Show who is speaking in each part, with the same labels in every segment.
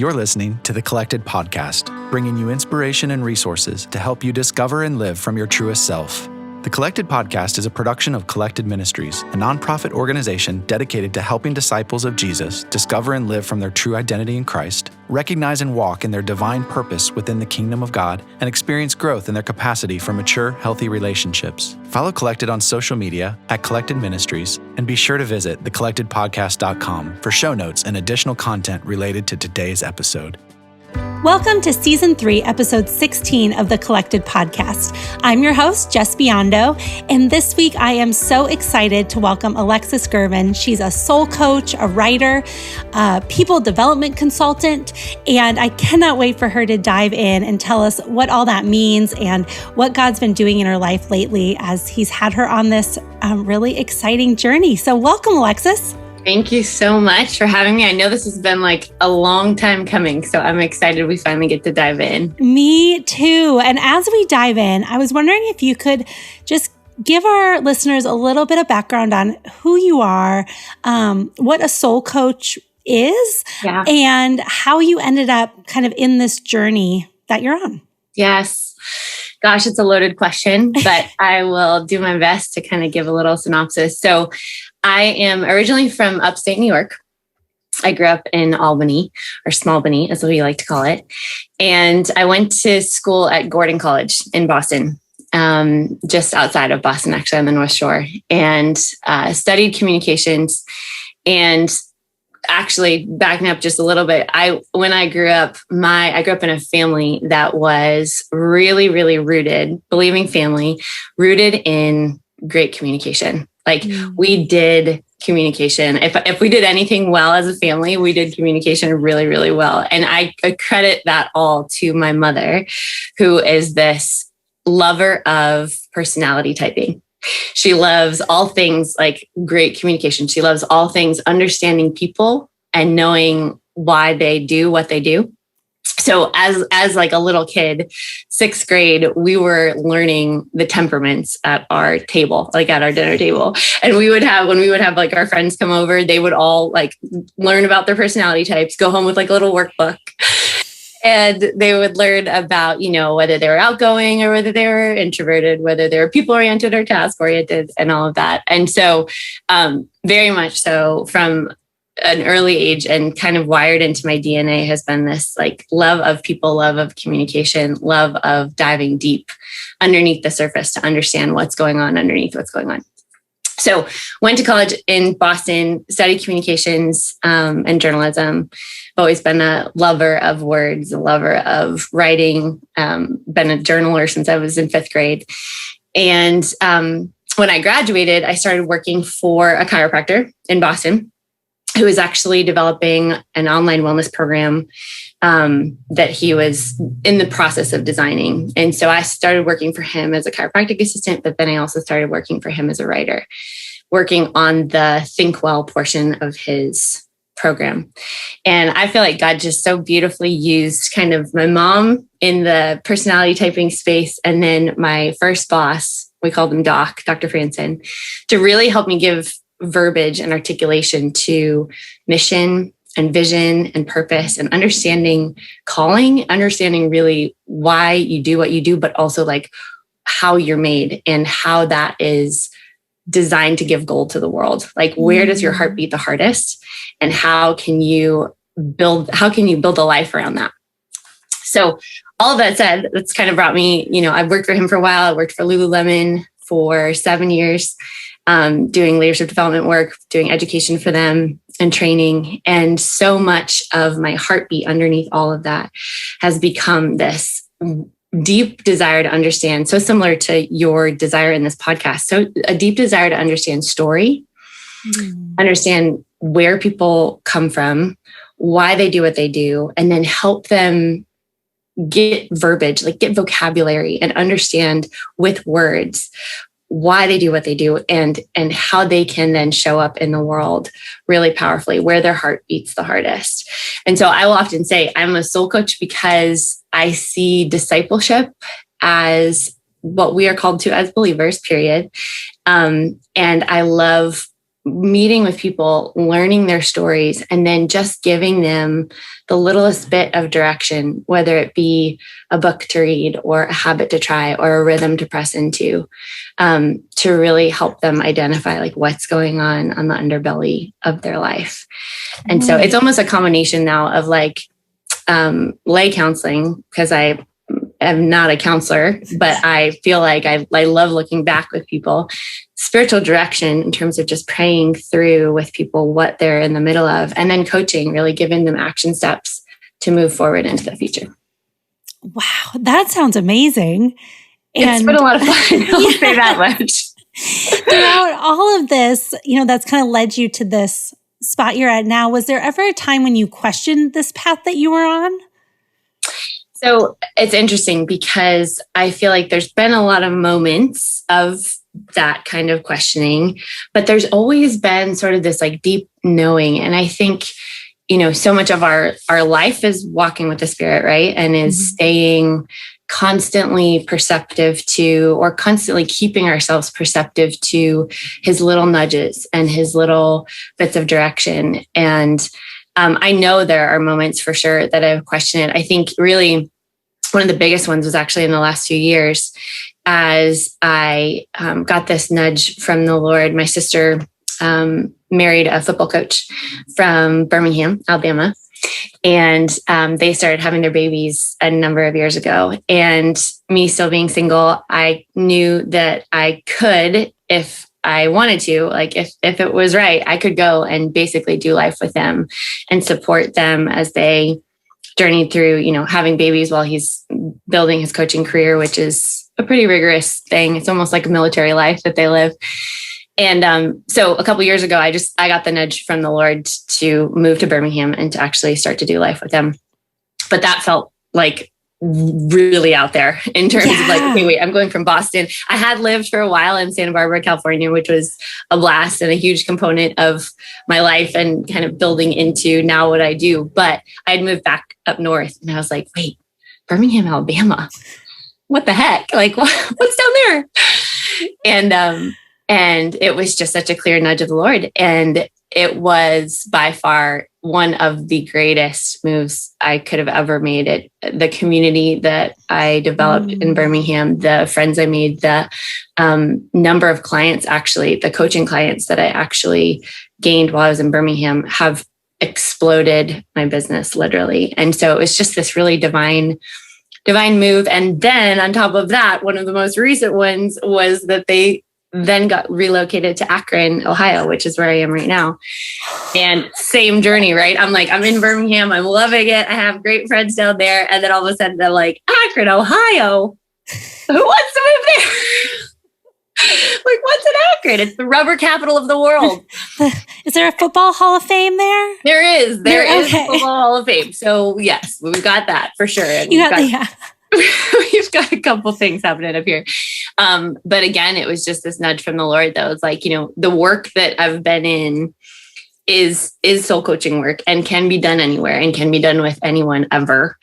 Speaker 1: You're listening to the Collected Podcast, bringing you inspiration and resources to help you discover and live from your truest self. The Collected Podcast is a production of Collected Ministries, a nonprofit organization dedicated to helping disciples of Jesus discover and live from their true identity in Christ, recognize and walk in their divine purpose within the kingdom of God, and experience growth in their capacity for mature, healthy relationships. Follow Collected on social media at Collected Ministries, and be sure to visit thecollectedpodcast.com for show notes and additional content related to today's episode.
Speaker 2: Welcome to Season 3, Episode 16 of the Collected Podcast. I'm your host, Jess Biondo, and this week I am so excited to welcome Alexis Girvan. She's a soul coach, a writer, a people development consultant, and I cannot wait for her to dive in and tell us what all that means and what God's been doing in her life lately as He's had her on this really exciting journey. So welcome, Alexis.
Speaker 3: Thank you so much for having me. I know this has been like a long time coming, so I'm excited we finally get to dive in.
Speaker 2: Me too. And as we dive in, I was wondering if you could just give our listeners a little bit of background on who you are, what a soul coach is, and how you ended up kind of in this journey that you're on.
Speaker 3: Yes. Gosh, it's a loaded question, but I will do my best to kind of give a little synopsis. So I am originally from upstate New York. I grew up in Albany, or Smallbany, as we like to call it. And I went to school at Gordon College in Boston, just outside of Boston, actually on the North Shore, and studied communications. And actually, backing up just a little bit, when I grew up, I grew up in a family that was really, really rooted, believing family, rooted in great communication. Like we did communication. If we did anything well as a family, we did communication really, really well. And I credit that all to my mother, who is this lover of personality typing. She loves all things like great communication. She loves all things understanding people and knowing why they do what they do. So as like a little kid, 6th grade, we were learning the temperaments at our table, like at our dinner table. And when we would have like our friends come over, they would all like learn about their personality types, go home with like a little workbook. And they would learn about, whether they were outgoing or whether they were introverted, whether they were people-oriented or task-oriented and all of that. And so very much so from an early age and kind of wired into my DNA has been this like love of people, love of communication, love of diving deep underneath the surface to understand what's going on underneath what's going on. So went to college in Boston, studied communications and journalism. I've always been a lover of words, a lover of writing, been a journaler since I was in 5th grade. And when I graduated, I started working for a chiropractor in Boston who was actually developing an online wellness program that he was in the process of designing. And so I started working for him as a chiropractic assistant, but then I also started working for him as a writer, working on the Think Well portion of his program. And I feel like God just so beautifully used kind of my mom in the personality typing space, and then my first boss, we called him Dr. Franson, to really help me give verbiage and articulation to mission and vision and purpose and understanding calling, understanding really why you do what you do, but also like how you're made and how that is designed to give gold to the world. Like where does your heart beat the hardest and how can you build a life around that? So all of that said, that's kind of brought me, I've worked for him for a while. I worked for Lululemon for 7 years. Doing leadership development work, doing education for them and training. And so much of my heartbeat underneath all of that has become this deep desire to understand, so similar to your desire in this podcast. So a deep desire to understand story, understand where people come from, why they do what they do, and then help them get verbiage, like get vocabulary and understand with words why they do what they do and how they can then show up in the world really powerfully, where their heart beats the hardest. And so I will often say I'm a soul coach because I see discipleship as what we are called to as believers, period. And I love meeting with people, learning their stories, and then just giving them the littlest bit of direction, whether it be a book to read or a habit to try or a rhythm to press into, to really help them identify like what's going on the underbelly of their life. And so it's almost a combination now of like lay counseling, because I am not a counselor, but I feel like I love looking back with people, spiritual direction in terms of just praying through with people what they're in the middle of, and then coaching, really giving them action steps to move forward into the future.
Speaker 2: Wow, that sounds amazing.
Speaker 3: It's been a lot of fun. I'll say that much.
Speaker 2: Throughout all of this, that's kind of led you to this spot you're at now. Was there ever a time when you questioned this path that you were on?
Speaker 3: So it's interesting because I feel like there's been a lot of moments of that kind of questioning, but there's always been sort of this like deep knowing. And I think, so much of our life is walking with the Spirit, right? And is staying constantly perceptive to, or constantly keeping ourselves perceptive to his little nudges and his little bits of direction. And I know there are moments for sure that I've questioned it. I think really one of the biggest ones was actually in the last few years as I got this nudge from the Lord. My sister married a football coach from Birmingham, Alabama. And they started having their babies a number of years ago. And me still being single, I knew that I could, if I wanted to, like if it was right, I could go and basically do life with them and support them as they journeyed through, having babies while he's building his coaching career, which is a pretty rigorous thing. It's almost like a military life that they live. And so a couple of years ago, I got the nudge from the Lord to move to Birmingham and to actually start to do life with them. But that felt like really out there in terms of like, okay, wait, I'm going from Boston. I had lived for a while in Santa Barbara, California, which was a blast and a huge component of my life and kind of building into now what I do. But I had moved back up north and I was like, wait, Birmingham, Alabama, what the heck? Like what's down there? And it was just such a clear nudge of the Lord. And it was by far one of the greatest moves I could have ever made. The community that I developed in Birmingham, the friends I made, the number of clients, actually, the coaching clients that I actually gained while I was in Birmingham have exploded my business, literally. And so it was just this really divine move. And then on top of that, one of the most recent ones was that they then got relocated to Akron, Ohio, which is where I am right now. And same journey, right? I'm in Birmingham. I'm loving it. I have great friends down there. And then all of a sudden they're like, Akron, Ohio. Who wants to move there? Like, what's in Akron? It's the rubber capital of the world.
Speaker 2: Is there a football hall of fame there?
Speaker 3: There is. There is a football hall of fame. So yes, we've got that for sure. And we've got a couple things happening up here. But again, it was just this nudge from the Lord that was like, the work that I've been in is soul coaching work and can be done anywhere and can be done with anyone ever.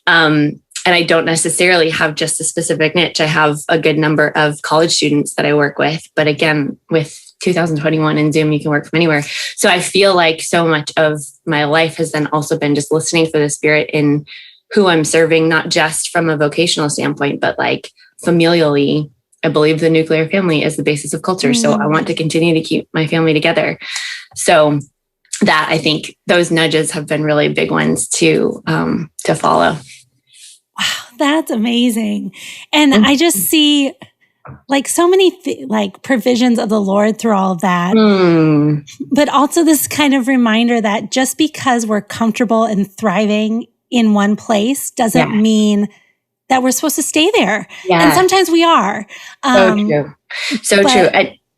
Speaker 3: And I don't necessarily have just a specific niche. I have a good number of college students that I work with. But again, with 2021 and Zoom, you can work from anywhere. So I feel like so much of my life has then also been just listening for the Spirit in who I'm serving, not just from a vocational standpoint, but like familially. I believe the nuclear family is the basis of culture. So I want to continue to keep my family together. So that, I think those nudges have been really big ones to follow.
Speaker 2: Wow, that's amazing. And I just see like so many like provisions of the Lord through all of that. But also this kind of reminder that just because we're comfortable and thriving in one place doesn't mean that we're supposed to stay there. And sometimes we are. So true.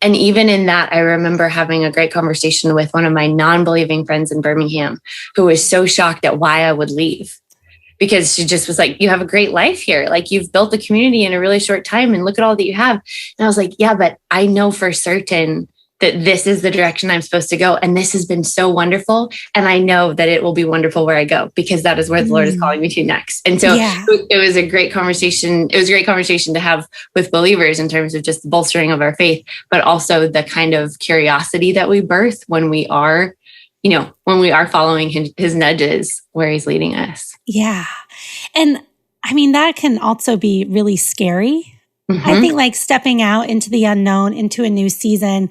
Speaker 2: And even in that, I remember having a great conversation with one of my non-believing friends in Birmingham who was so shocked at why I would leave. Because she just was like, you have a great life here. Like you've built a community in a really short time and look at all that you have. And I was like, yeah, but I know for certain
Speaker 3: that this is the direction I'm supposed to go. And this has been so wonderful. And I know that it will be wonderful where I go, because that is where the Lord is calling me to next. And so it was a great conversation. It was a great conversation to have with believers in terms of just the bolstering of our faith, but also the kind of curiosity that we birth when we are, when we are following his nudges where he's leading us.
Speaker 2: Yeah. And I mean, that can also be really scary. Mm-hmm. I think like stepping out into the unknown, into a new season.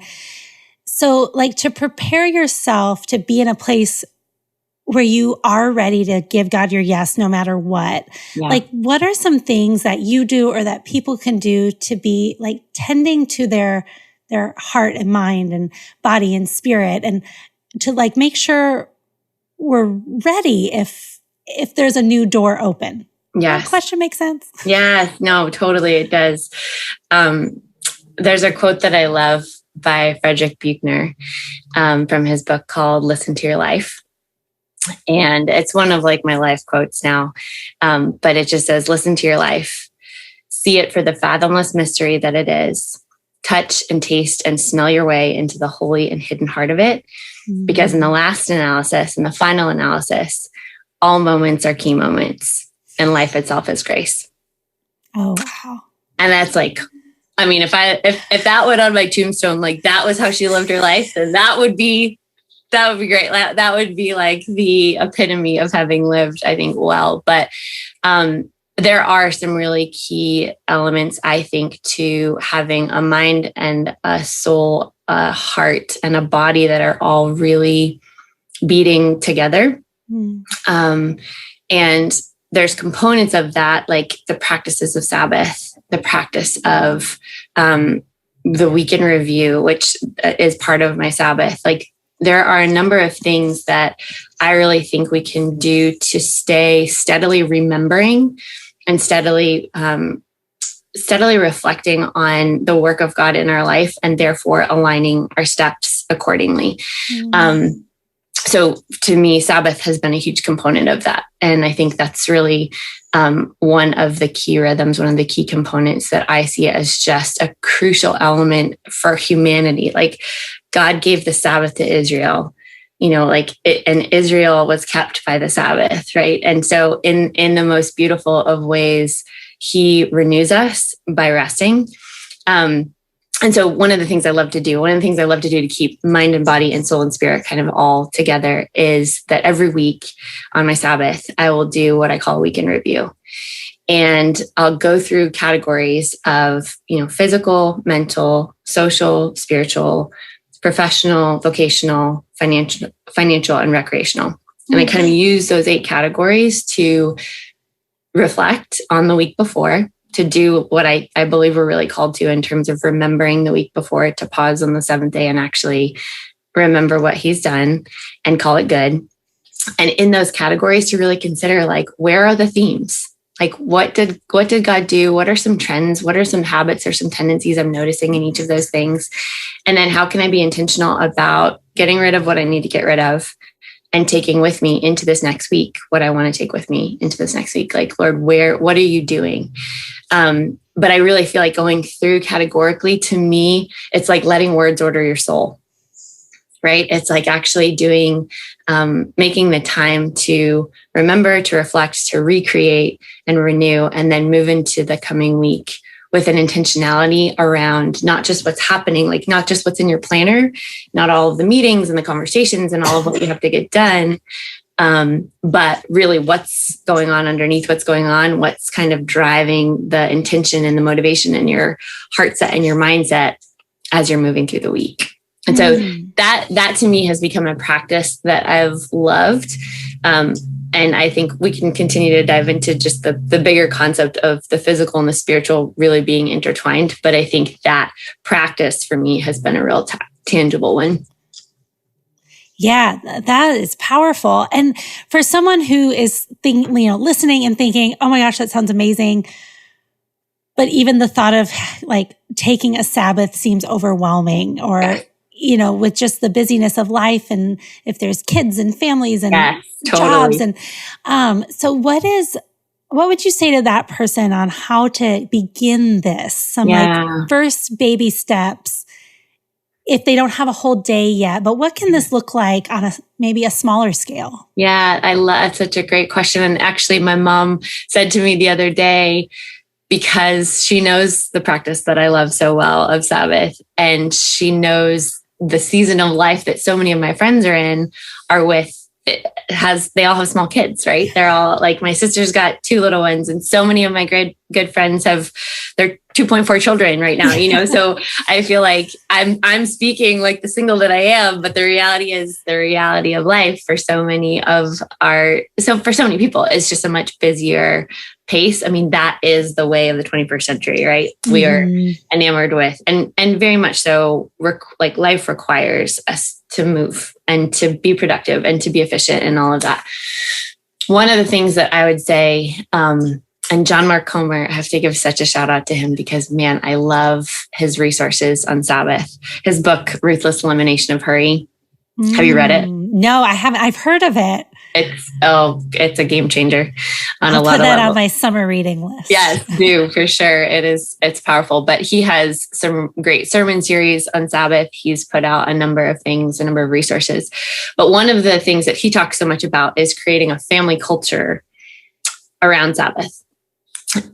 Speaker 2: So like to prepare yourself to be in a place where you are ready to give God your yes, no matter what. Yeah. Like, what are some things that you do or that people can do to be like tending to their heart and mind and body and spirit, and to like make sure we're ready if there's a new door open?
Speaker 3: Yes.
Speaker 2: That question makes sense?
Speaker 3: Yeah, no, totally. It does. There's a quote that I love by Frederick Buechner from his book called Listen to Your Life. And it's one of like my life quotes now. But it just says, listen to your life, see it for the fathomless mystery that it is, touch and taste and smell your way into the holy and hidden heart of it. Mm-hmm. Because in the last analysis, in the final analysis, all moments are key moments, and life itself is grace.
Speaker 2: Oh, wow.
Speaker 3: And that's like, I mean, if that went on my tombstone, like that was how she lived her life, then that would be great. That would be like the epitome of having lived, I think, well. But there are some really key elements, I think, to having a mind and a soul, a heart and a body that are all really beating together. Mm. And there's components of that, like the practices of Sabbath, the practice of the week in review, which is part of my Sabbath. Like there are a number of things that I really think we can do to stay steadily remembering and steadily reflecting on the work of God in our life, and therefore aligning our steps accordingly. Mm. So to me, Sabbath has been a huge component of that. And I think that's really one of the key rhythms, one of the key components that I see as just a crucial element for humanity. Like God gave the Sabbath to Israel, and Israel was kept by the Sabbath, right? And so in the most beautiful of ways, he renews us by resting. And so one of the things I love to do to keep mind and body and soul and spirit kind of all together is that every week on my Sabbath, I will do what I call a week in review. And I'll go through categories of, physical, mental, social, spiritual, professional, vocational, financial, and recreational. And I kind of use those 8 categories to reflect on the week before, to do what I believe we're really called to in terms of remembering the week before, to pause on the 7th day and actually remember what he's done and call it good. And in those categories to really consider, like, where are the themes? Like, what did God do? What are some trends? What are some habits or some tendencies I'm noticing in each of those things? And then how can I be intentional about getting rid of what I need to get rid of and taking with me into this next week what I want to take with me into this next week? Like, Lord, what are you doing? But I really feel like going through categorically, to me, it's like letting words order your soul, right? It's like actually making the time to remember, to reflect, to recreate and renew, and then move into the coming week with an intentionality around not just what's happening, like not just what's in your planner, not all of the meetings and the conversations and all of what you have to get done, but really what's going on underneath what's going on, what's kind of driving the intention and the motivation in your heart set and your mindset as you're moving through the week. And so that to me has become a practice that I've loved. And I think we can continue to dive into just the bigger concept of the physical and the spiritual really being intertwined. But I think that practice for me has been a real tangible one.
Speaker 2: Yeah, that is powerful. And for someone who is listening and thinking, oh my gosh, that sounds amazing, but even the thought of like taking a Sabbath seems overwhelming, or, with just the busyness of life, and if there's kids and families and jobs. And so what would you say to that person on how to begin this? Some like first baby steps if they don't have a whole day yet, but what can this look like on maybe a smaller scale?
Speaker 3: Yeah, that's such a great question. And actually, my mom said to me the other day, because she knows the practice that I love so well of Sabbath, and she knows the season of life that so many of my friends are with, they all have small kids, right? They're all like, my sister's got 2 little ones, and so many of my good friends have their 2.4 children right now, so I feel like I'm speaking like the single that I am, but the reality is the reality of life for so many people is just a much busier pace. I mean, that is the way of the 21st century, right? Mm-hmm. We are enamored with, and very much so, like life requires us to move and to be productive and to be efficient and all of that. One of the things that I would say, and John Mark Comer, I have to give such a shout out to him because, man, I love his resources on Sabbath. His book, Ruthless Elimination of Hurry. Have you read it?
Speaker 2: No, I haven't. I've heard of it.
Speaker 3: It's a game changer on a lot of levels. I'll put that on
Speaker 2: my summer reading list.
Speaker 3: Yes, do for sure. It's powerful, but he has some great sermon series on Sabbath. He's put out a number of things, a number of resources. But one of the things that he talks so much about is creating a family culture around Sabbath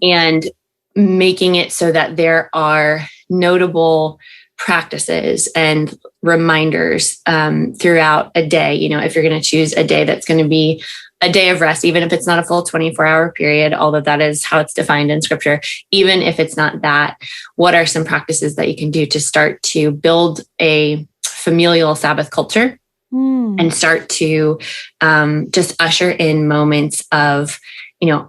Speaker 3: and making it so that there are notable practices and reminders throughout a day. If you're going to choose a day that's going to be a day of rest, even if it's not a full 24-hour period, although that is how it's defined in scripture, even if it's not that, what are some practices that you can do to start to build a familial Sabbath culture and start to just usher in moments of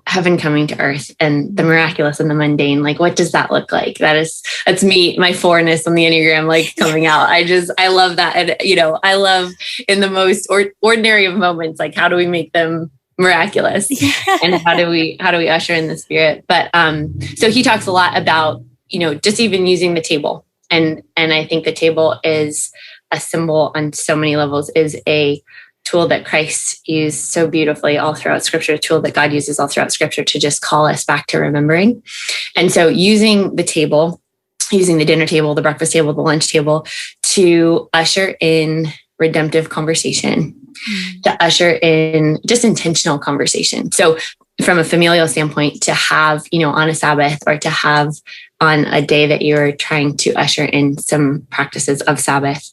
Speaker 3: heaven coming to earth and the miraculous and the mundane. Like, what does that look like? That's me, my 4-ness on the Enneagram, like coming out. I love that. And, I love in the most ordinary of moments, like how do we make them miraculous and how do we usher in the spirit? But, so he talks a lot about, just even using the table. And I think the table is a symbol on so many levels, is a tool that Christ used so beautifully all throughout scripture, a tool that God uses all throughout scripture to just call us back to remembering. And so using the table, using the dinner table, the breakfast table, the lunch table to usher in redemptive conversation, to usher in just intentional conversation. So from a familial standpoint, to have, on a Sabbath or to have on a day that you're trying to usher in some practices of Sabbath,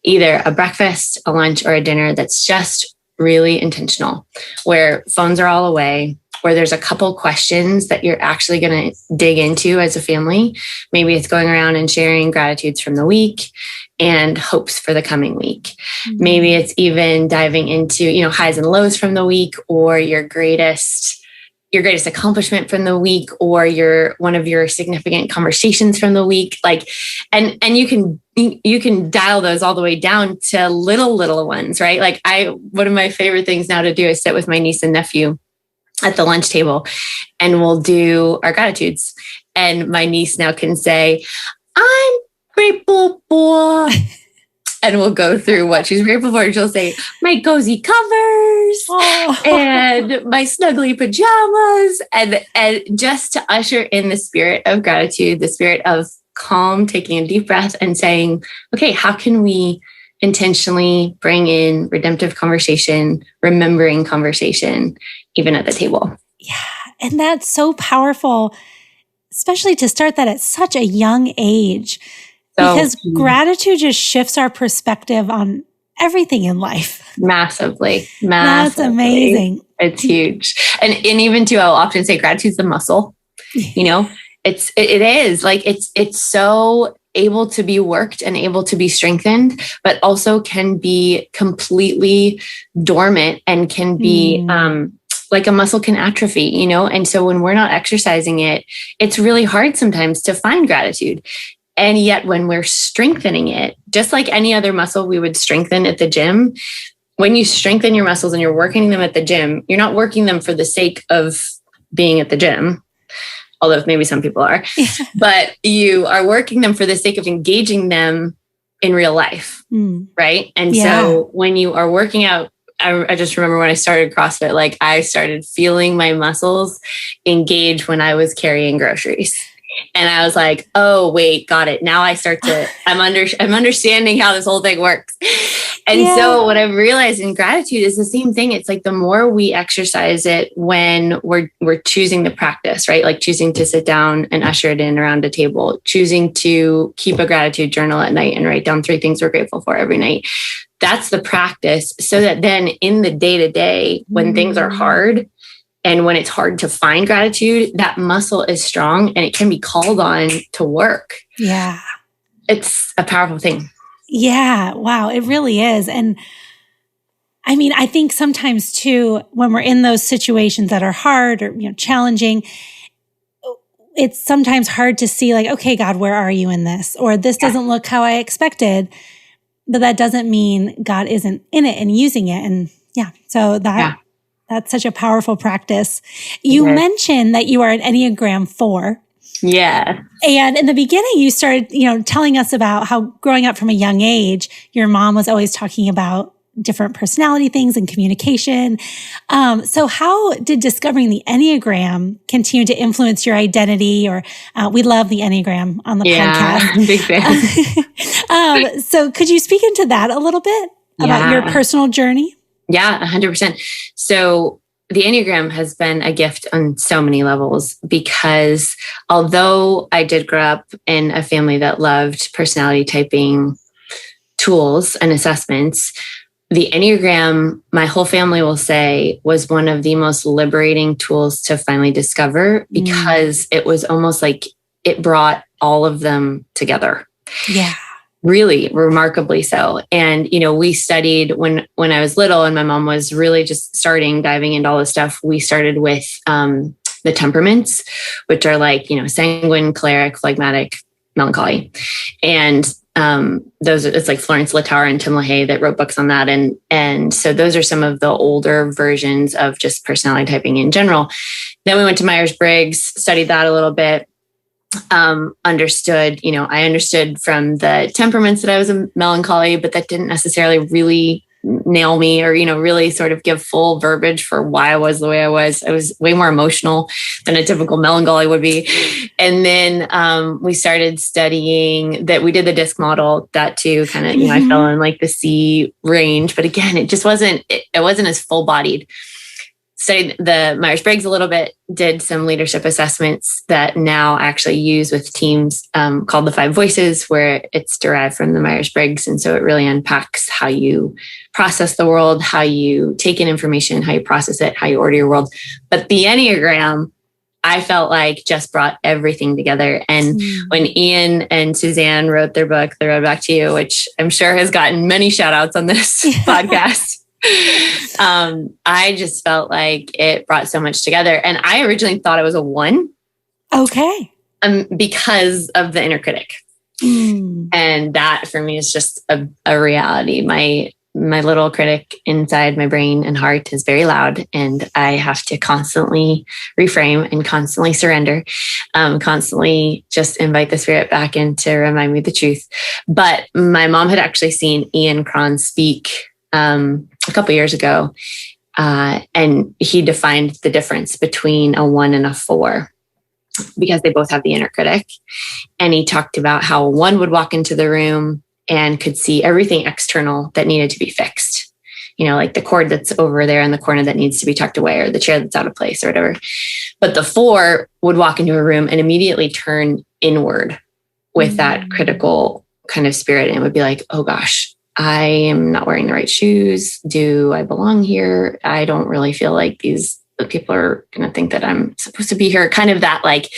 Speaker 3: either a breakfast, a lunch, or a dinner that's just really intentional, where phones are all away, where there's a couple questions that you're actually going to dig into as a family. Maybe it's going around and sharing gratitudes from the week and hopes for the coming week. Mm-hmm. Maybe it's even diving into, highs and lows from the week, or your greatest accomplishment from the week, or one of your significant conversations from the week. Like, and you can dial those all the way down to little ones, right? Like one of my favorite things now to do is sit with my niece and nephew at the lunch table, and we'll do our gratitudes. And my niece now can say, "I'm grateful for," and we'll go through what she's grateful for. She'll say, "My cozy covers and my snuggly pajamas," and just to usher in the spirit of gratitude, the spirit of calm, taking a deep breath and saying, okay, how can we intentionally bring in redemptive conversation, remembering conversation, even at the table?
Speaker 2: Yeah. And that's so powerful, especially to start that at such a young age. Because gratitude just shifts our perspective on everything in life. Massively. That's amazing.
Speaker 3: It's huge. And even too, I'll often say gratitude's the muscle. It is like, it's so able to be worked and able to be strengthened, but also can be completely dormant and can be, like a muscle can atrophy, And so when we're not exercising it, it's really hard sometimes to find gratitude. And yet when we're strengthening it, just like any other muscle we would strengthen at the gym, when you strengthen your muscles and you're working them at the gym, you're not working them for the sake of being at the gym, although maybe some people are, but you are working them for the sake of engaging them in real life, right? And so when you are working out, I just remember when I started CrossFit, like I started feeling my muscles engage when I was carrying groceries. And I was like, oh, wait, got it. Now I'm understanding how this whole thing works. And so what I've realized in gratitude is the same thing. It's like the more we exercise it when we're choosing the practice, right? Like choosing to sit down and usher it in around a table, choosing to keep a gratitude journal at night and write down 3 things we're grateful for every night. That's the practice. So that then in the day-to-day, when things are hard and when it's hard to find gratitude, that muscle is strong and it can be called on to work.
Speaker 2: Yeah.
Speaker 3: It's a powerful thing.
Speaker 2: Yeah. Wow. It really is. And I mean, I think sometimes too, when we're in those situations that are hard or, challenging, it's sometimes hard to see like, okay, God, where are you in this? Or this doesn't look how I expected, but that doesn't mean God isn't in it and using it. And so that's such a powerful practice. You mentioned that you are an Enneagram 4.
Speaker 3: Yeah.
Speaker 2: And in the beginning, you started, telling us about how growing up from a young age, your mom was always talking about different personality things and communication. So how did discovering the Enneagram continue to influence your identity? Or we love the Enneagram on the podcast.
Speaker 3: Big fan.
Speaker 2: So could you speak into that a little bit about your personal journey?
Speaker 3: Yeah, 100%. So the Enneagram has been a gift on so many levels because although I did grow up in a family that loved personality typing tools and assessments, the Enneagram, my whole family will say, was one of the most liberating tools to finally discover because it was almost like it brought all of them together. Yeah. Really remarkably so. And, we studied when I was little and my mom was really just diving into all this stuff. We started with the temperaments, which are like, sanguine, choleric, phlegmatic, melancholy. And it's like Florence Littauer and Tim LaHaye that wrote books on that. And so those are some of the older versions of just personality typing in general. Then we went to Myers-Briggs, studied that a little bit. I understood from the temperaments that I was a melancholy, but that didn't necessarily really nail me or, really sort of give full verbiage for why I was the way I was. I was way more emotional than a typical melancholy would be. And then we started studying that. We did the disc model, that too, kind of, I fell in like the C range, but again, it just wasn't as full bodied. Studied the Myers-Briggs a little bit, did some leadership assessments that now I actually use with teams called the 5 Voices, where it's derived from the Myers-Briggs. And so it really unpacks how you process the world, how you take in information, how you process it, how you order your world. But the Enneagram, I felt like just brought everything together. And when Ian and Suzanne wrote their book, The Road Back to You, which I'm sure has gotten many shout outs on this podcast, I just felt like it brought so much together. And I originally thought it was a 1.
Speaker 2: Okay.
Speaker 3: Because of the inner critic. And that for me is just a reality. My little critic inside my brain and heart is very loud, and I have to constantly reframe and constantly surrender, constantly just invite the spirit back in to remind me the truth. But my mom had actually seen Ian Cron speak a couple years ago, and he defined the difference between a 1 and a 4 because they both have the inner critic. And he talked about how a 1 would walk into the room and could see everything external that needed to be fixed. Like the cord that's over there in the corner that needs to be tucked away, or the chair that's out of place or whatever. But the 4 would walk into a room and immediately turn inward with that critical kind of spirit. And it would be like, oh gosh, I am not wearing the right shoes. Do I belong here? I don't really feel like the people are going to think that I'm supposed to be here. Kind of that like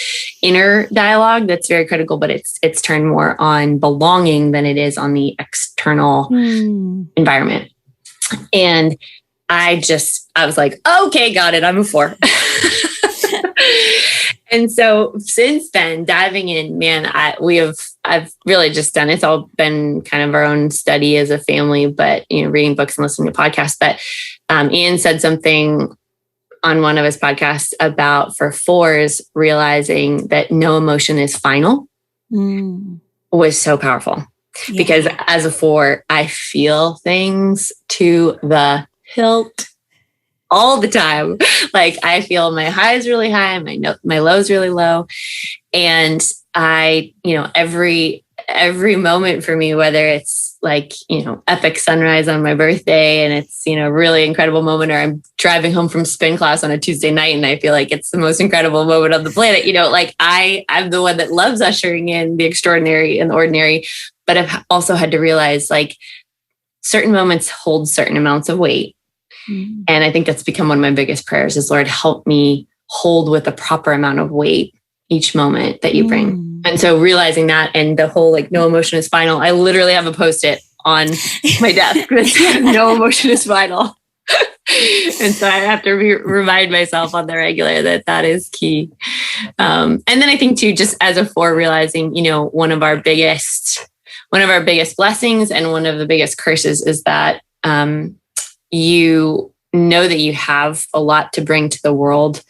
Speaker 3: inner dialogue that's very critical, but it's turned more on belonging than it is on the external environment. And I was like, okay, got it. I'm a 4. And so since then, diving in, man, I've really just done, it's all been kind of our own study as a family, but, reading books and listening to podcasts. But Ian said something on one of his podcasts about for 4s, realizing that no emotion is final was so powerful. Yeah. Because as a 4, I feel things to the hilt all the time. Like I feel my highs really high, my lows really low. And I, every moment for me, whether it's like, epic sunrise on my birthday and it's, really incredible moment, or I'm driving home from spin class on a Tuesday night and I feel like it's the most incredible moment on the planet, like I'm the one that loves ushering in the extraordinary and the ordinary, but I've also had to realize like certain moments hold certain amounts of weight. Mm-hmm. And I think that's become one of my biggest prayers is, Lord, help me hold with the proper amount of weight each moment that you bring. And so realizing that, and the whole like no emotion is final, I literally have a Post-it on my desk that says no emotion is final. And so I have to remind myself on the regular that is key. And then I think too, just as a realizing, one of our biggest blessings and one of the biggest curses is that you know that you have a lot to bring to the world,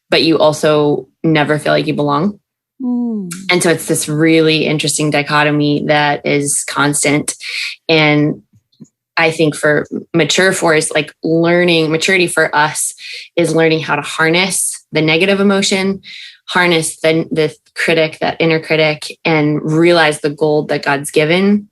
Speaker 3: but you also never feel like you belong. And so it's this really interesting dichotomy that is constant. And I think for maturity for us is learning how to harness the negative emotion, harness the critic, that inner critic, and realize the gold that God's given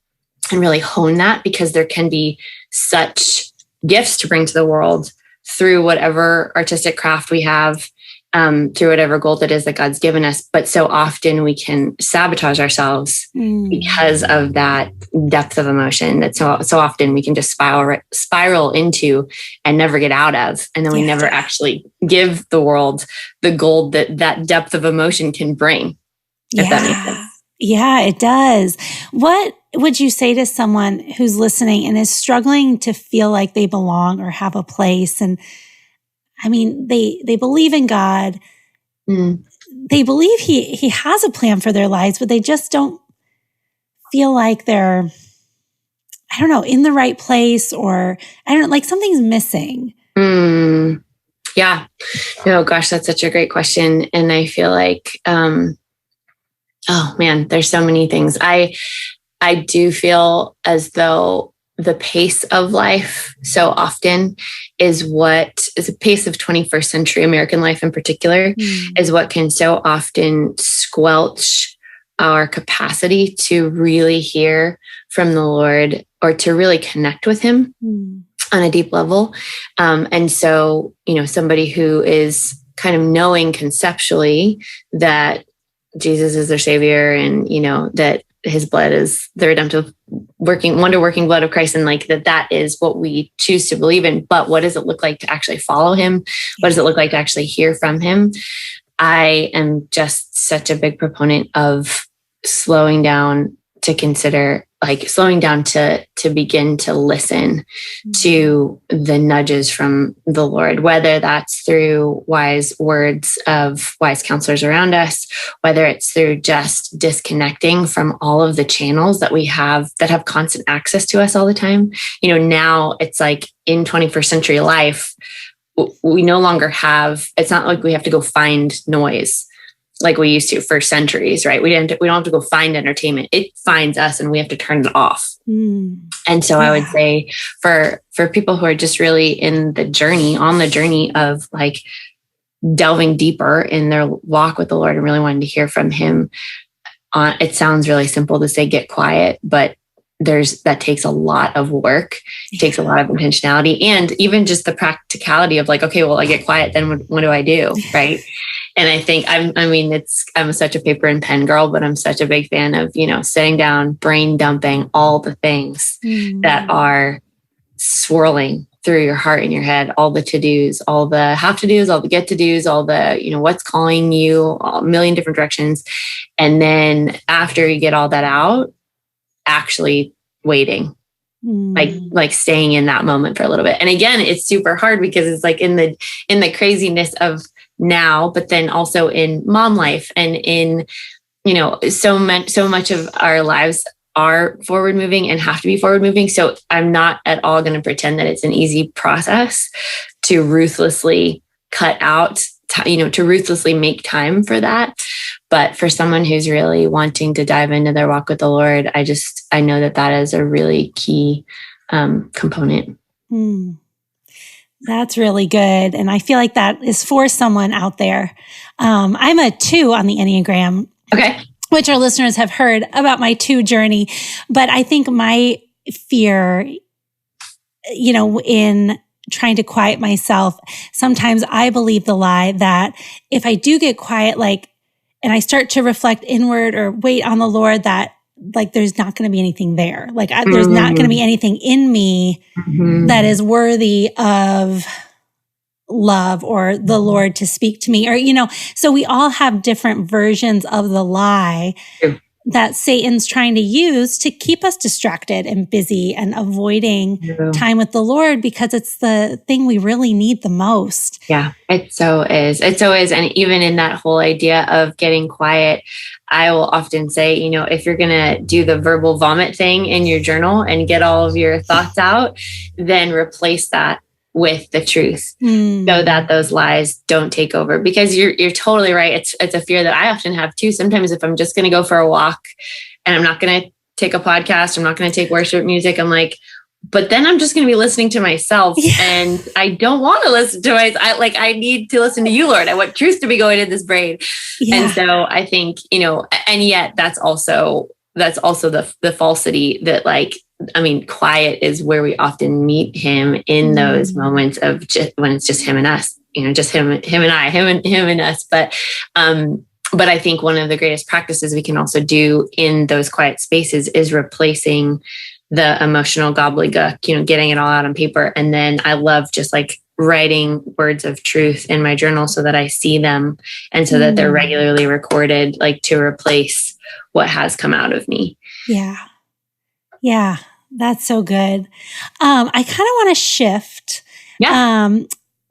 Speaker 3: and really hone that, because there can be such gifts to bring to the world through whatever artistic craft we have, through whatever gold it is that God's given us. But so often we can sabotage ourselves because of that depth of emotion that so often we can just spiral into and never get out of. And then we never actually give the world the gold that depth of emotion can bring, if that makes sense.
Speaker 2: Yeah, it does. What would you say to someone who's listening and is struggling to feel like they belong or have a place? And I mean, they believe in God. They believe he has a plan for their lives, but they just don't feel like they're, I don't know, in the right place, or I don't know, like something's missing.
Speaker 3: Yeah. Oh gosh, that's such a great question. And I feel like, oh man, there's so many things. I do feel as though the pace of life so often is a pace of 21st century American life in particular, is what can so often squelch our capacity to really hear from the Lord or to really connect with him on a deep level. And so, somebody who is kind of knowing conceptually that Jesus is their savior and, that his blood is the redemptive working blood of Christ. And like that is what we choose to believe in. But what does it look like to actually follow him? What does it look like to actually hear from him? I am just such a big proponent of slowing down to consider, like slowing down to begin to listen to the nudges from the Lord, whether that's through wise words of wise counselors around us, whether it's through just disconnecting from all of the channels that we have that have constant access to us all the time. Now it's like in 21st century life, we no longer have, it's not like we have to go find noise like we used to for centuries, right? We don't have to go find entertainment. It finds us and we have to turn it off. And so I would say for people who are just really on the journey of like delving deeper in their walk with the Lord and really wanting to hear from him, it sounds really simple to say, get quiet, but that takes a lot of work. It takes a lot of intentionality, and even just the practicality of like, okay, well, I get quiet, then what do I do? Right. And I think I'm such a paper and pen girl, but I'm such a big fan of, sitting down, brain dumping all the things that are swirling through your heart and your head, all the to-dos, all the have to do's, all the get to do's, all the, what's calling you, a million different directions. And then after you get all that out, actually waiting, like staying in that moment for a little bit. And again, it's super hard because it's like in the craziness of now, but then also in mom life and in, so much of our lives are forward moving and have to be forward moving. So I'm not at all going to pretend that it's an easy process to ruthlessly cut out, to ruthlessly make time for that. But for someone who's really wanting to dive into their walk with the Lord, I know that is a really key component.
Speaker 2: That's really good. And I feel like that is for someone out there. I'm a 2 on the Enneagram.
Speaker 3: Okay.
Speaker 2: which our listeners have heard about my 2 journey. But I think my fear, in trying to quiet myself, sometimes I believe the lie that if I do get quiet, and I start to reflect inward or wait on the Lord, that there's not going to be anything there. There's not going to be anything in me that is worthy of love or the Lord to speak to me, or, so we all have different versions of the lie that Satan's trying to use to keep us distracted and busy and avoiding time with the Lord, because it's the thing we really need the most.
Speaker 3: Yeah, it so is. It so is. And even in that whole idea of getting quiet, I will often say, if you're going to do the verbal vomit thing in your journal and get all of your thoughts out, then replace that with the truth so that those lies don't take over. Because you're totally right. It's a fear that I often have too. Sometimes if I'm just going to go for a walk and I'm not going to take a podcast, I'm not going to take worship music, I'm like, but then I'm just going to be listening to myself and I don't want to listen to myself. I need to listen to you, Lord. I want truth to be going in this brain. Yeah. And so I think, and yet that's also the falsity that quiet is where we often meet him in those moments of just when it's just him and us, just him and I, him and us. But I think one of the greatest practices we can also do in those quiet spaces is replacing the emotional gobbledygook, getting it all out on paper. And then I love just writing words of truth in my journal so that I see them and so that they're regularly recorded, to replace what has come out of me.
Speaker 2: Yeah. Yeah. That's so good. I kind of want to shift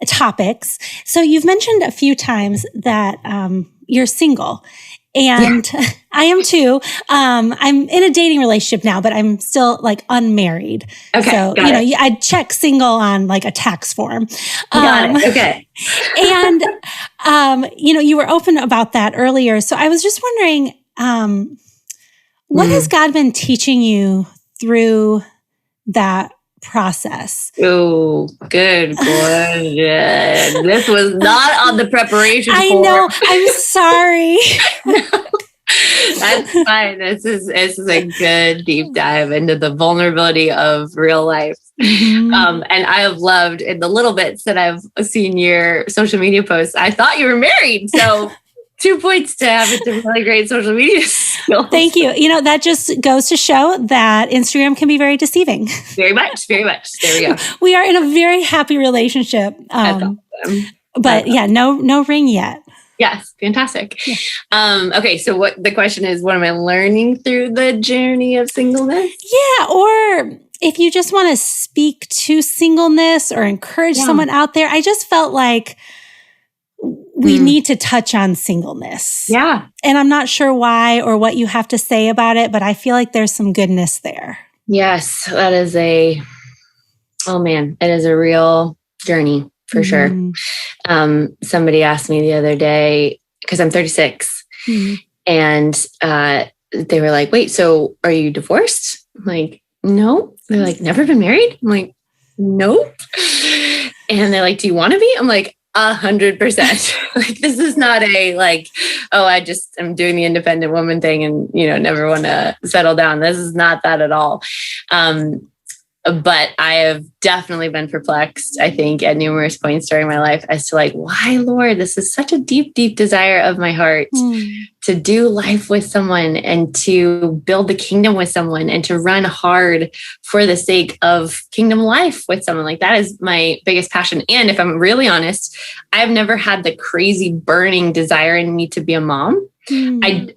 Speaker 2: topics. So you've mentioned a few times that you're single, and I am too. I'm in a dating relationship now, but I'm still
Speaker 3: Okay.
Speaker 2: So, I check single on a tax form.
Speaker 3: Got it. Okay.
Speaker 2: And, you were open about that earlier. So I was just wondering, what has God been teaching you through that process?
Speaker 3: Oh, good question. This was not on the preparation
Speaker 2: I
Speaker 3: form.
Speaker 2: know. I'm sorry.
Speaker 3: That's fine. This is a good deep dive into the vulnerability of real life. And I have loved in the little bits that I've seen your social media posts. I thought you were married. So 2 points to having some really great social media skills.
Speaker 2: Thank you. That just goes to show that Instagram can be very deceiving.
Speaker 3: Very much. There we go.
Speaker 2: We are in a very happy relationship.
Speaker 3: Awesome.
Speaker 2: But no ring yet.
Speaker 3: Yes. Fantastic. Yeah. Okay. So what the question is, what am I learning through the journey of singleness?
Speaker 2: Yeah. Or if you just want to speak to singleness or encourage someone out there, I just felt like we need to touch on singleness. Yeah. And I'm not sure why or what you have to say about it, but I feel like there's some goodness there.
Speaker 3: Yes. That is it is a real journey for sure. Somebody asked me the other day, because I'm 36, and they were like, wait, so are you divorced? I'm like, no. They're like, never been married? I'm like, nope. And they're like, do you want to be? I'm like, 100%. This is not I'm doing the independent woman thing and, never want to settle down. This is not that at all. But I have definitely been perplexed, I think, at numerous points during my life as to why, Lord, this is such a deep, deep desire of my heart to do life with someone and to build the kingdom with someone and to run hard for the sake of kingdom life with someone. That is my biggest passion. And if I'm really honest, I've never had the crazy burning desire in me to be a mom. I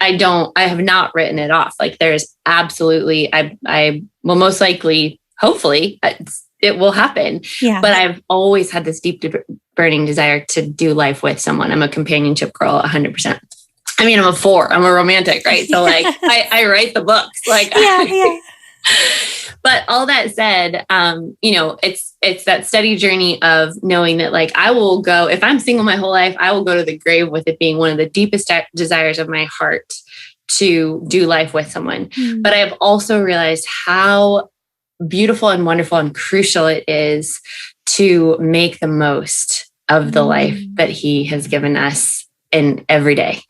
Speaker 3: have not written it off. There's absolutely, I will most likely, hopefully it will happen. Yeah. But I've always had this deep burning desire to do life with someone. I'm a companionship girl, 100%. I mean, I'm a 4, I'm a romantic, right? So I write the books, yeah. But all that said, it's that steady journey of knowing that I will go, if I'm single my whole life, I will go to the grave with it being one of the deepest desires of my heart to do life with someone. But I've also realized how beautiful and wonderful and crucial it is to make the most of the life that he has given us in every day.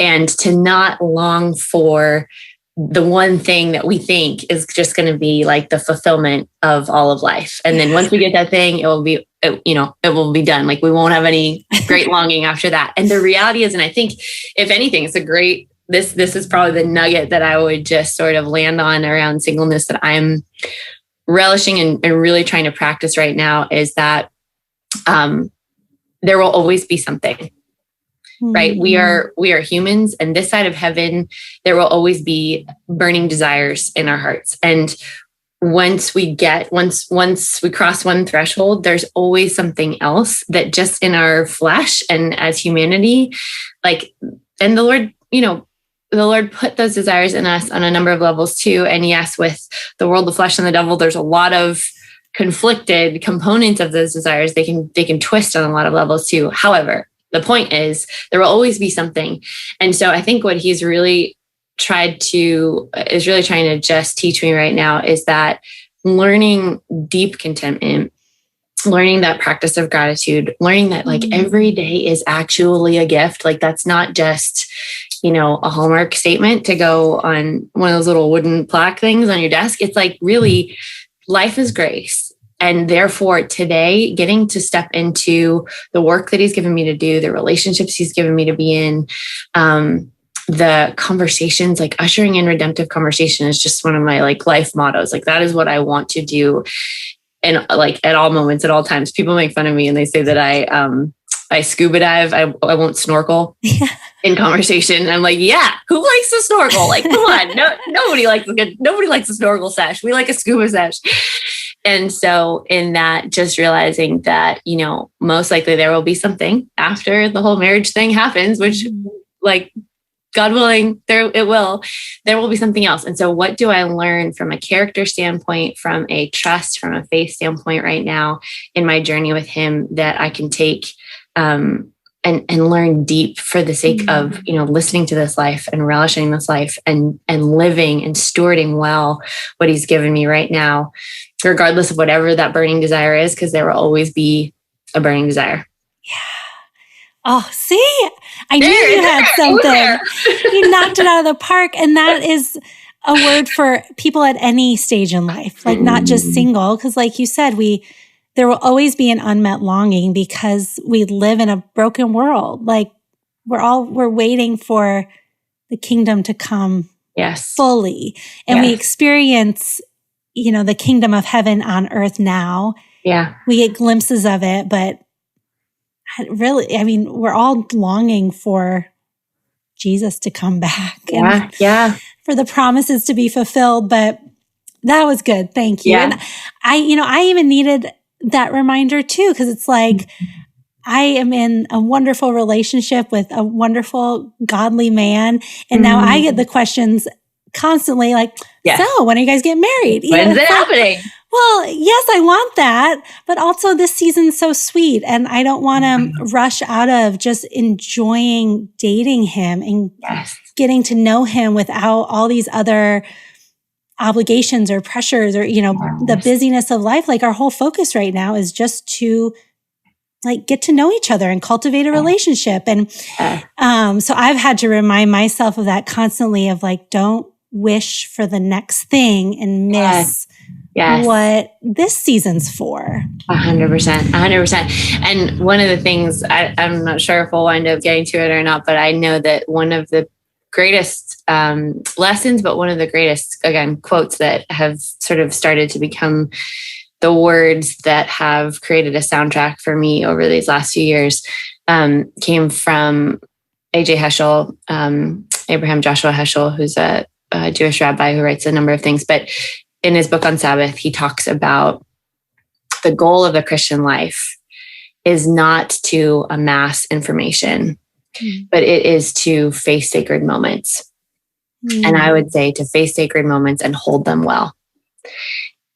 Speaker 3: and to not long for the one thing that we think is just going to be like the fulfillment of all of life. And then once we get that thing, it will be done. Like we won't have any great longing after that. And the reality is, and I think if anything, it's a great, this is probably the nugget that I would just sort of land on around singleness that I'm relishing and really trying to practice right now, is that there will always be something. Right. We are humans, and this side of heaven, there will always be burning desires in our hearts. And once we cross one threshold, there's always something else that just in our flesh and as humanity, like, and the Lord put those desires in us on a number of levels too. And yes, with the world, the flesh, and the devil, there's a lot of conflicted components of those desires. They can twist on a lot of levels too. However, the point is there will always be something. And so I think what he's really trying to just teach me right now is that learning deep contentment, learning that practice of gratitude, learning that like every day is actually a gift. Like that's not just, a Hallmark statement to go on one of those little wooden plaque things on your desk. It's like really life is grace. And therefore today, getting to step into the work that he's given me to do, the relationships he's given me to be in, the conversations, like ushering in redemptive conversation is just one of my like life mottos. Like that is what I want to do. And like at all moments, at all times, people make fun of me and they say that I scuba dive. I won't snorkel in conversation. And I'm like, yeah, who likes to snorkel? Like, come on. Nobody likes a snorkel sesh. We like a scuba sesh. And so in that, just realizing that, most likely there will be something after the whole marriage thing happens, which like God willing, there will be something else. And so what do I learn from a character standpoint, from a trust, from a faith standpoint right now in my journey with him that I can take and learn deep for the sake of, listening to this life and relishing this life and living and stewarding well what he's given me right now, regardless of whatever that burning desire is, because there will always be a burning desire.
Speaker 2: Yeah. Oh, see, I knew you had something. You knocked it out of the park. And that is a word for people at any stage in life, like not just single. Because like you said, there will always be an unmet longing because we live in a broken world. Like we're waiting for the kingdom to come fully. And we experience, the kingdom of heaven on earth now. Yeah. We get glimpses of it, but really, we're all longing for Jesus to come back and for the promises to be fulfilled. But that was good. Thank you. Yeah. And I even needed that reminder too, because it's like, I am in a wonderful relationship with a wonderful, godly man. And now I get the questions constantly like, so when are you guys getting married?
Speaker 3: When's it happening?
Speaker 2: Well, yes, I want that. But also this season's so sweet. And I don't want to rush out of just enjoying dating him and getting to know him without all these other obligations or pressures or, the busyness of life. Like our whole focus right now is just to like get to know each other and cultivate a relationship. And so I've had to remind myself of that constantly of like, don't wish for the next thing and miss what this season's for.
Speaker 3: 100%. And one of the things, I'm not sure if we'll wind up getting to it or not, but I know that one of the greatest lessons, but one of the greatest, again, quotes that have sort of started to become the words that have created a soundtrack for me over these last few years came from A.J. Heschel, Abraham Joshua Heschel, who's a Jewish rabbi who writes a number of things. But in his book on Sabbath, he talks about the goal of the Christian life is not to amass information, but it is to face sacred moments. And I would say to face sacred moments and hold them well.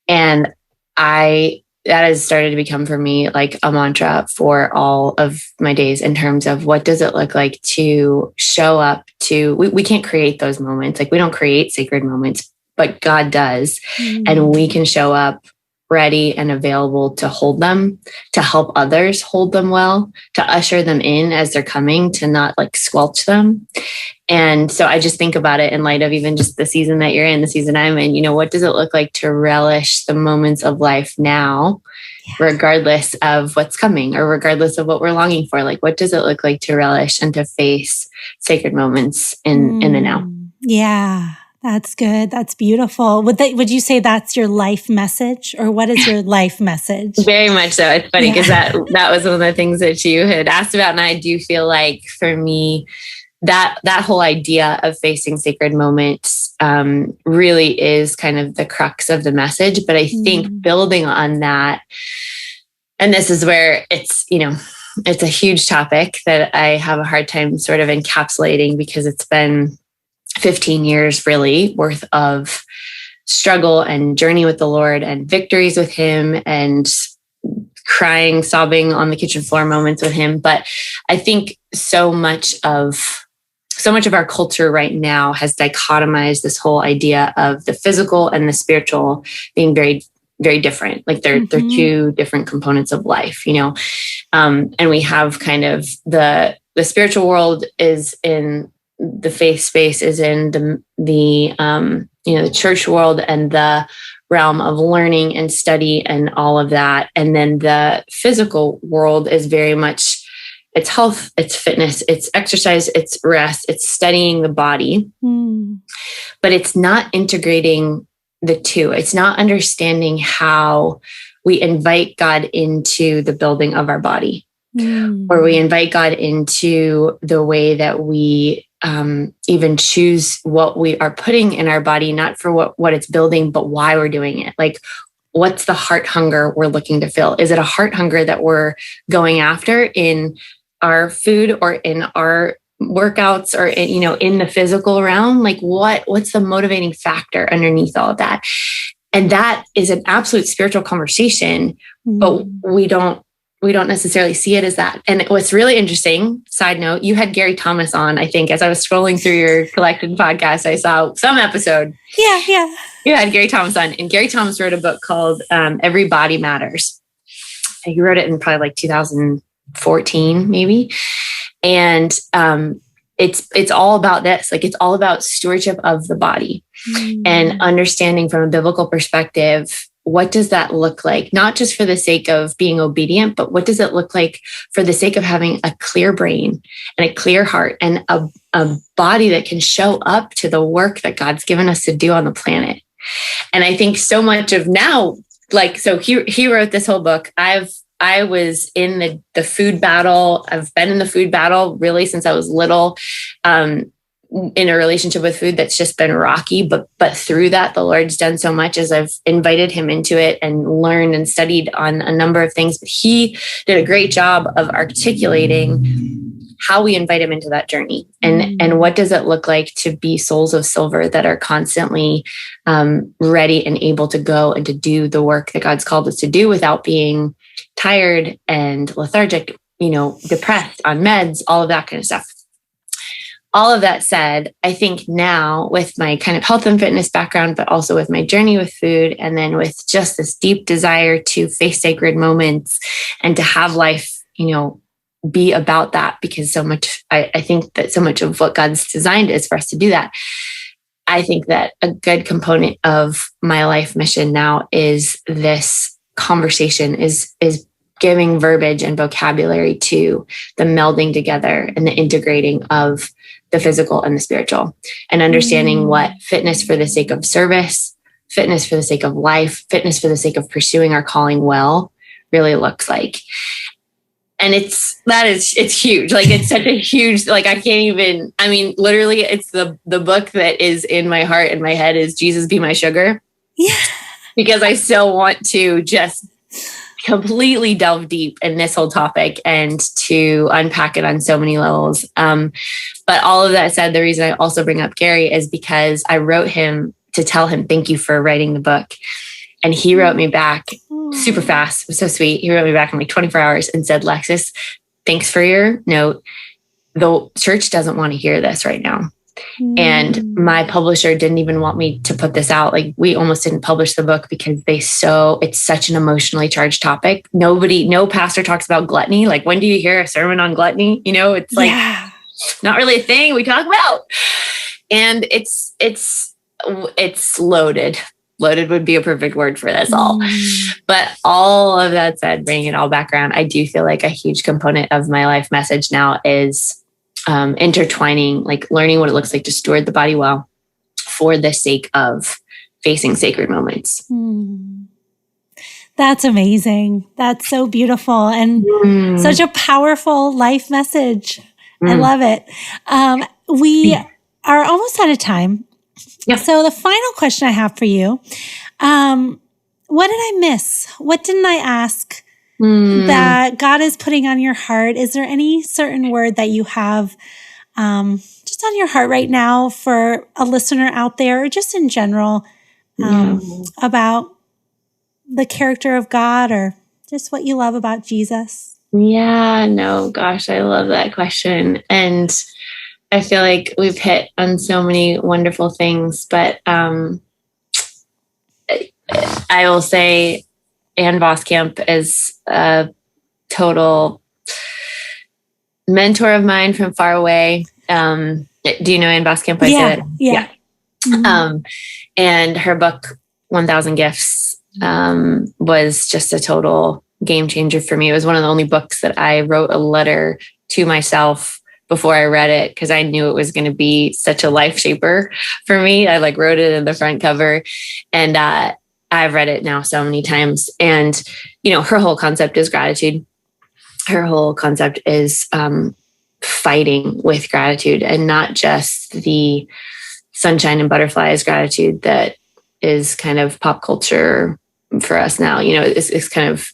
Speaker 3: And that has started to become for me like a mantra for all of my days in terms of what does it look like to show up to, we can't create those moments. Like we don't create sacred moments, but God does. And we can show up ready and available to hold them, to help others hold them well, to usher them in as they're coming, to not like squelch them. And so I just think about it in light of even just the season that you're in, the season I'm in, what does it look like to relish the moments of life now, regardless of what's coming or regardless of what we're longing for? Like, what does it look like to relish and to face sacred moments in the now?
Speaker 2: Yeah. That's good. That's beautiful. Would you say that's your life message, or what is your life message?
Speaker 3: Very much so. It's funny because that was one of the things that you had asked about. And I do feel like for me, that whole idea of facing sacred moments really is kind of the crux of the message. But I think building on that, and this is where it's a huge topic that I have a hard time sort of encapsulating, because it's been 15 years really worth of struggle and journey with the Lord and victories with him and crying, sobbing on the kitchen floor moments with him. But I think so much of our culture right now has dichotomized this whole idea of the physical and the spiritual being very, very different. Like they're two different components of life, and we have kind of the spiritual world is in the faith space, is in the church world and the realm of learning and study and all of that. And then the physical world is very much, it's health, it's fitness, it's exercise, it's rest, it's studying the body, but it's not integrating the two. It's not understanding how we invite God into the building of our body, or we invite God into the way that we even choose what we are putting in our body, not for what it's building, but why we're doing it. Like, what's the heart hunger we're looking to fill? Is it a heart hunger that we're going after in our food or in our workouts or in the physical realm? Like what's the motivating factor underneath all of that? And that is an absolute spiritual conversation, but we don't necessarily see it as that. And what's really interesting, side note, you had Gary Thomas on, I think, as I was scrolling through your Collected podcast, I saw some episode.
Speaker 2: Yeah.
Speaker 3: You had Gary Thomas on, and Gary Thomas wrote a book called Every Body Matters. He wrote it in probably like 2014, maybe. And it's all about this. Like, it's all about stewardship of the body and understanding from a biblical perspective, what does that look like? Not just for the sake of being obedient, but what does it look like for the sake of having a clear brain and a clear heart and a body that can show up to the work that God's given us to do on the planet? And I think so much of now, like, so he wrote this whole book. I was in the food battle. I've been in the food battle really since I was little, in a relationship with food that's just been rocky. But through that, the Lord's done so much as I've invited him into it and learned and studied on a number of things. But he did a great job of articulating how we invite him into that journey, and what does it look like to be souls of silver that are constantly ready and able to go and to do the work that God's called us to do without being tired and lethargic, depressed, on meds, all of that kind of stuff. All of that said, I think now with my kind of health and fitness background, but also with my journey with food, and then with just this deep desire to face sacred moments and to have life, be about that, because so much, I think that so much of what God's designed is for us to do that. I think that a good component of my life mission now is this conversation, is giving verbiage and vocabulary to the melding together and the integrating of the physical and the spiritual, and understanding what fitness for the sake of service, fitness for the sake of life, fitness for the sake of pursuing our calling well really looks like. And it's huge. Like, it's such a huge, like, I can't even, literally it's the book that is in my heart and my head is Jesus Be My Sugar.
Speaker 2: Yeah. Because
Speaker 3: I still want to just completely delve deep in this whole topic and to unpack it on so many levels. But all of that said, the reason I also bring up Gary is because I wrote him to tell him, thank you for writing the book. And he wrote me back super fast. It was so sweet. He wrote me back in like 24 hours and said, Alexis, thanks for your note. The church doesn't want to hear this right now. And my publisher didn't even want me to put this out. Like, we almost didn't publish the book because it's such an emotionally charged topic. No pastor talks about gluttony. Like, when do you hear a sermon on gluttony? It's like not really a thing we talk about. And it's loaded. Loaded would be a perfect word for this all. But all of that said, bringing it all back around, I do feel like a huge component of my life message now is intertwining, like learning what it looks like to steward the body well for the sake of facing sacred moments.
Speaker 2: That's amazing. That's so beautiful and such a powerful life message. I love it. We are almost out of time.
Speaker 3: Yeah.
Speaker 2: So the final question I have for you, what did I miss? What didn't I ask that God is putting on your heart? Is there any certain word that you have just on your heart right now for a listener out there, or just in general about the character of God, or just what you love about Jesus?
Speaker 3: Yeah, no, gosh, I love that question. And I feel like we've hit on so many wonderful things, but I will say Ann Voskamp is a total mentor of mine from far away. Do you know Ann Voskamp?
Speaker 2: Yeah.
Speaker 3: And her book, 1,000 Gifts, was just a total game changer for me. It was one of the only books that I wrote a letter to myself before I read it, because I knew it was going to be such a life shaper for me. I wrote it in the front cover, and I've read it now so many times. And, her whole concept is gratitude. Her whole concept is fighting with gratitude, and not just the sunshine and butterflies gratitude that is kind of pop culture for us now. It's kind of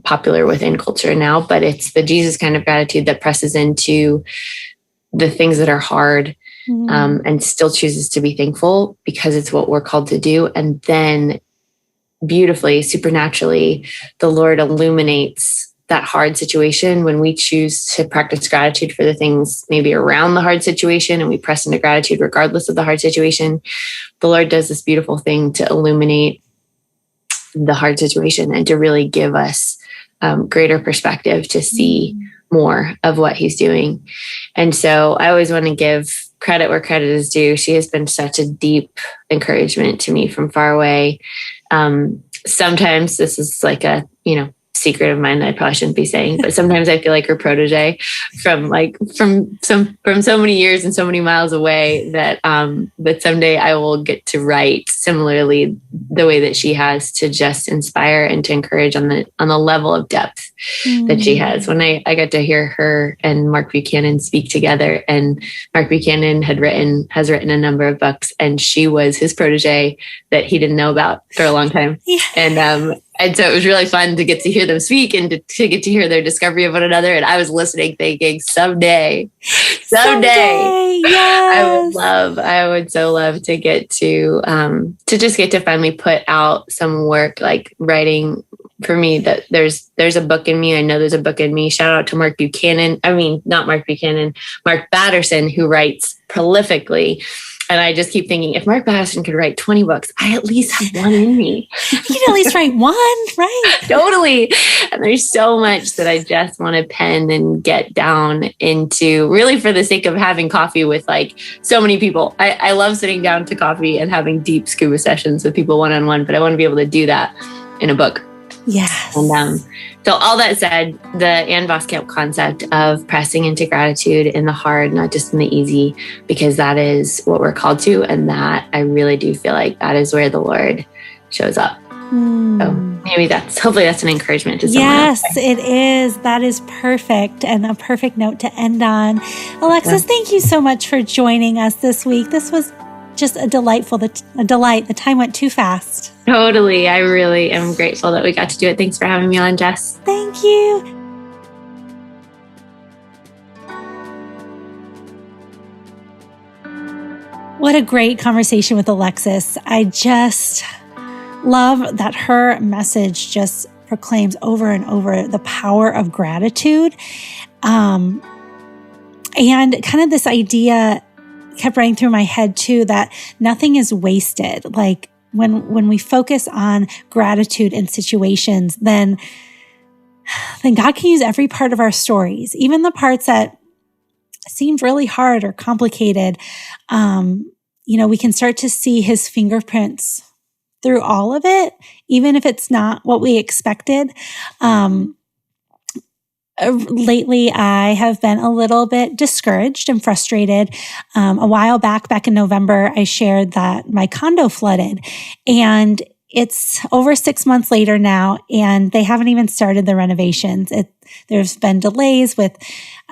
Speaker 3: popular within culture now, but it's the Jesus kind of gratitude that presses into the things that are hard and still chooses to be thankful because it's what we're called to do. And then beautifully, supernaturally, the Lord illuminates that hard situation when we choose to practice gratitude for the things maybe around the hard situation, and we press into gratitude regardless of the hard situation. The Lord does this beautiful thing to illuminate the hard situation and to really give us greater perspective to see more of what he's doing. And so I always want to give credit where credit is due. She has been such a deep encouragement to me from far away. Sometimes this is like a, secret of mine that I probably shouldn't be saying, but sometimes I feel like her protege from so many years and so many miles away that someday I will get to write similarly the way that she has, to just inspire and to encourage on the level of depth that she has. When I got to hear her and Mark Buchanan speak together, and Mark Buchanan has written a number of books, and she was his protege that he didn't know about for a long time. Yeah. And so it was really fun to get to hear them speak and to get to hear their discovery of one another. And I was listening, thinking, someday,
Speaker 2: yes.
Speaker 3: I would so love to get to just get to finally put out some work, like writing. For me, that there's a book in me. I know there's a book in me. Shout out to Mark Buchanan. Not Mark Buchanan, Mark Batterson, who writes prolifically. And I just keep thinking, if Mark Batterson could write 20 books, I at least have one in me.
Speaker 2: You can at least write one, right?
Speaker 3: Totally. And there's so much that I just want to pen and get down into, really for the sake of having coffee with so many people. I love sitting down to coffee and having deep scuba sessions with people one-on-one, but I want to be able to do that in a book.
Speaker 2: Yes.
Speaker 3: And so all that said, the Ann Voskamp concept of pressing into gratitude in the hard, not just in the easy, because that is what we're called to. And that I really do feel like that is where the Lord shows up. So maybe hopefully that's an encouragement to someone else.
Speaker 2: Yes, it is. That is perfect, and a perfect note to end on. Alexis, thank you so much for joining us this week. This was just a delight. The time went too fast.
Speaker 3: Totally. I really am grateful that we got to do it. Thanks for having me on, Jess.
Speaker 2: Thank you. What a great conversation with Alexis. I just love that her message just proclaims over and over the power of gratitude. And kind of this idea kept running through my head too, that nothing is wasted. Like when we focus on gratitude in situations, then God can use every part of our stories, even the parts that seemed really hard or complicated. We can start to see his fingerprints through all of it, even if it's not what we expected. Lately, I have been a little bit discouraged and frustrated. A while back in November, I shared that my condo flooded, and it's over 6 months later now, and they haven't even started the renovations. There's been delays with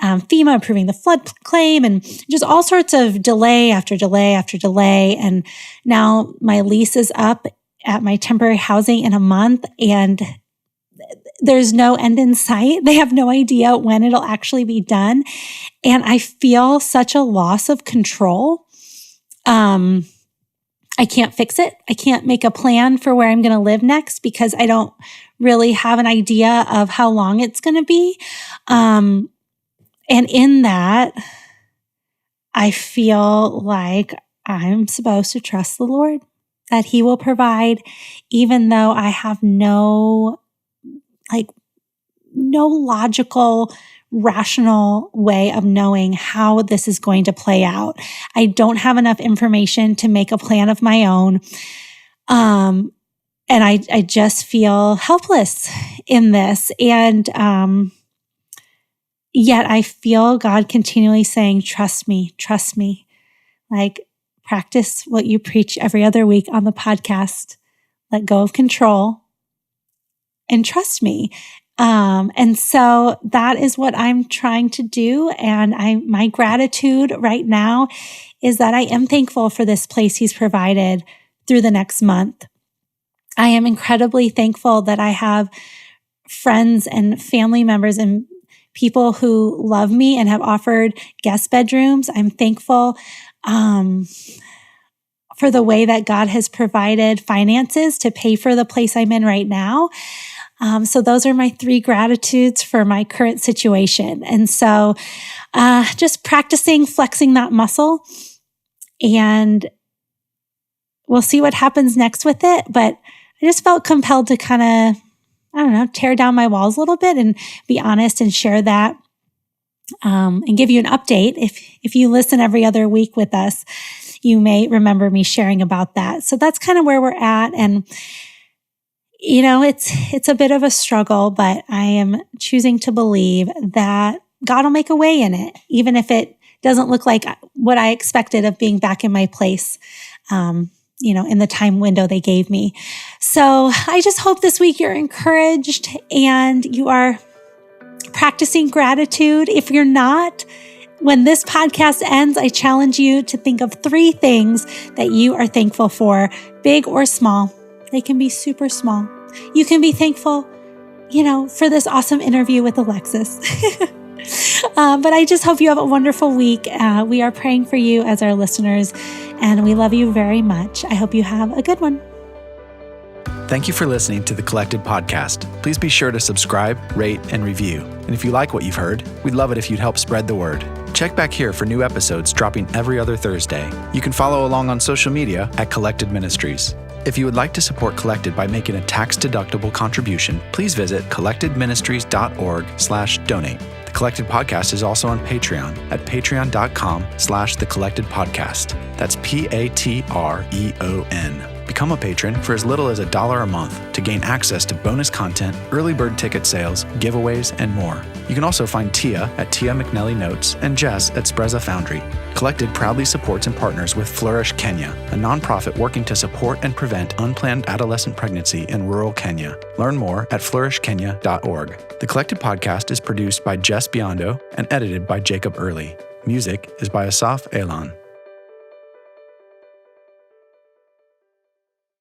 Speaker 2: FEMA approving the flood claim and just all sorts of delay after delay after delay. And now my lease is up at my temporary housing in a month, and there's no end in sight. They have no idea when it'll actually be done. And I feel such a loss of control. I can't fix it. I can't make a plan for where I'm going to live next because I don't really have an idea of how long it's going to be. And in that, I feel like I'm supposed to trust the Lord, that he will provide, even though I have no logical, rational way of knowing how this is going to play out. I don't have enough information to make a plan of my own. And I just feel helpless in this. And yet I feel God continually saying, trust me. Like, practice what you preach every other week on the podcast. Let go of control and trust me. And so that is what I'm trying to do. And my gratitude right now is that I am thankful for this place he's provided through the next month. I am incredibly thankful that I have friends and family members and people who love me and have offered guest bedrooms. I'm thankful, for the way that God has provided finances to pay for the place I'm in right now. So those are my 3 gratitudes for my current situation. And so just practicing flexing that muscle, and we'll see what happens next with it. But I just felt compelled to kind of, tear down my walls a little bit and be honest and share that and give you an update. If you listen every other week with us, you may remember me sharing about that. So that's kind of where we're at. And it's a bit of a struggle, but I am choosing to believe that God will make a way in it, even if it doesn't look like what I expected of being back in my place, in the time window they gave me. So I just hope this week you're encouraged and you are practicing gratitude. If you're not, when this podcast ends, I challenge you to think of 3 things that you are thankful for, big or small. They can be super small. You can be thankful, for this awesome interview with Alexis. But I just hope you have a wonderful week. We are praying for you as our listeners, and we love you very much. I hope you have a good one.
Speaker 1: Thank you for listening to the Collected Podcast. Please be sure to subscribe, rate, and review. And if you like what you've heard, we'd love it if you'd help spread the word. Check back here for new episodes dropping every other Thursday. You can follow along on social media at Collected Ministries. If you would like to support Collected by making a tax-deductible contribution, please visit collectedministries.org/donate. The Collected Podcast is also on Patreon at patreon.com/thecollectedpodcast. That's Patreon. Become a patron for as little as $1 a month to gain access to bonus content, early bird ticket sales, giveaways, and more. You can also find Tia at Tia McNelly Notes and Jess at Spreza Foundry. Collected proudly supports and partners with Flourish Kenya, a nonprofit working to support and prevent unplanned adolescent pregnancy in rural Kenya. Learn more at flourishkenya.org. The Collected Podcast is produced by Jess Biondo and edited by Jacob Early. Music is by Asaf Elan.